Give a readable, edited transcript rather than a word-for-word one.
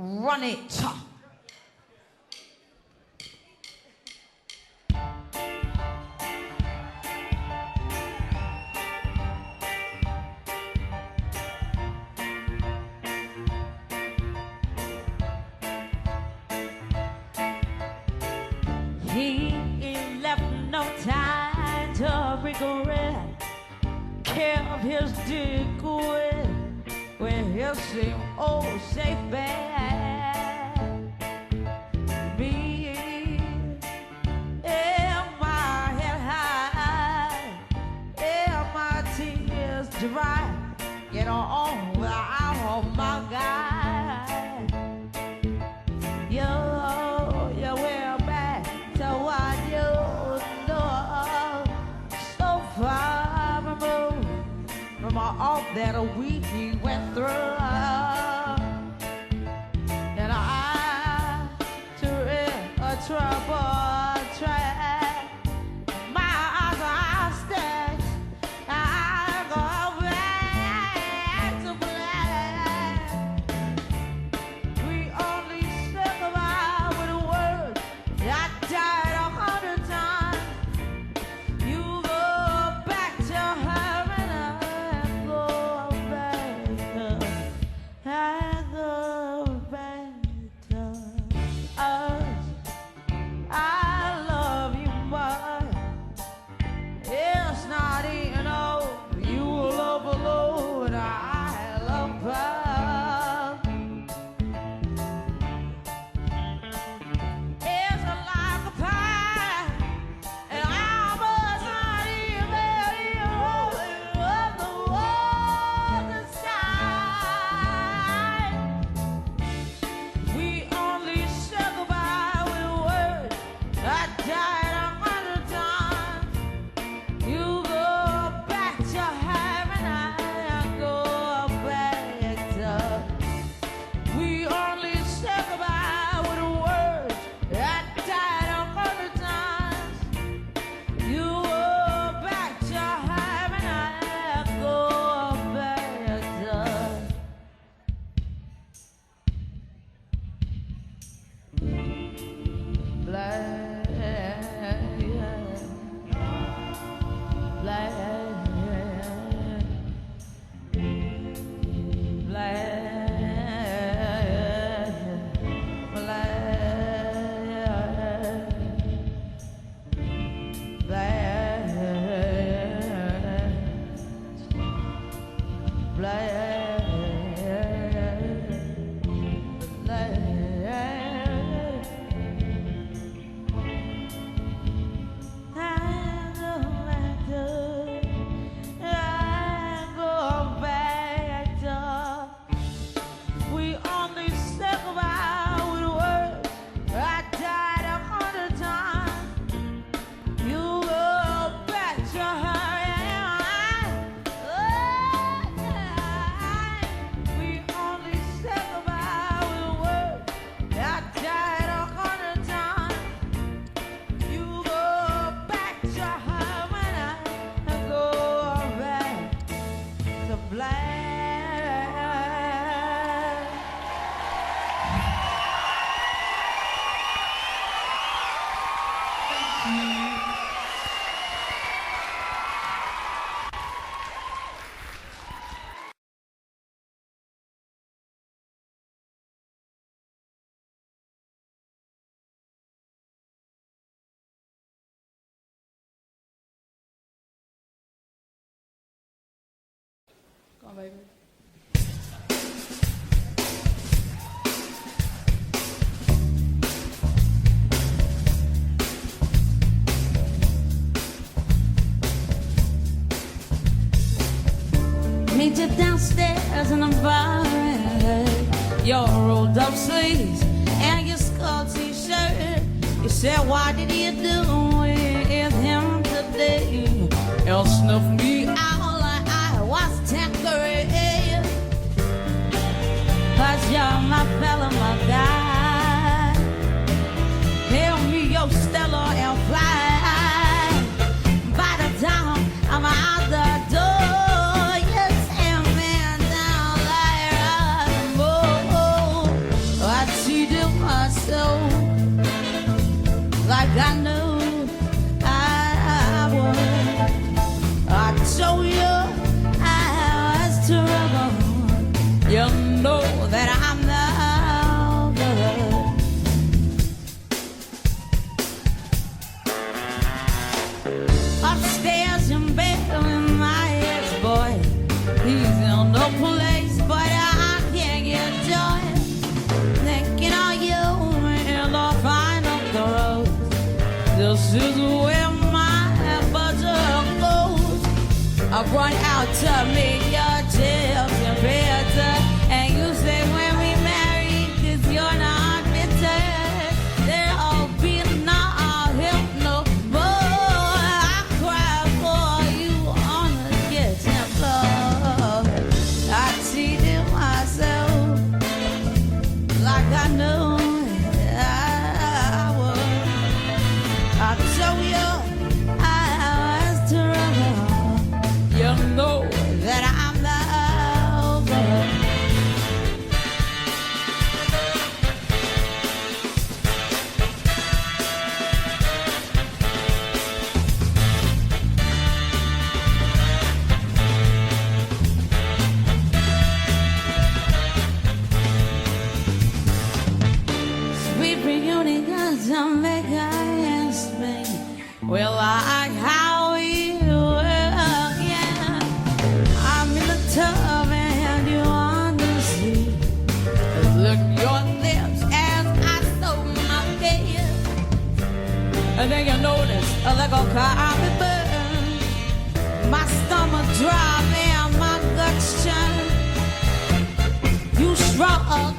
Run it. He ain't left no time to regret. Kept his dick with his same old safe bed. Me and my head high, and my tears dry. Get on without my guy. You went back to what you know. So far removed from all that we went through. And I took a trouble track. My eyes are stacked. I go back to black. We only said goodbye with a word. I died 100 times. You go back to her and I go back to, I go back to us. I love you, but it's not enough. You love alone, I love her. It's like a pie, and I was not even of the world inside. We only said goodbye with a word. I died 100 times. You go back to her and I go back to. We only said goodbye with a word. I died 100 times. You go back to her and I go back to. Black, black, we only said goodbye with a word. I died 100 times. You go back to her and we only said goodbye with a word. I died 100 times. You go back to her and I go back to black. Go on, baby. Meet you downstairs in the bar. Your rolled up sleeves and your skull t-shirt. You said, what did you do with him today? He'll snuff me out like I was Tanqueray. 'Cause you're my fella, my guy. Tell me your Stella and fly. By the time I'm out the door, you send me down like a boat. run out to meet your children better. And you say when we marry, 'cause you're not bitter, there'll be no help no more. I cry for you on the kitchen floor. I cheated myself like I knew I would. I told you I was trouble. You know that I'm the one. Sweet reunion, Jamaica and Spain. Well, like how we were again. I'm in the tub and you on the sea. Look your lips as I soak my face. And then you notice a little coffee burn. My stomach drop and my guts churn. You shrug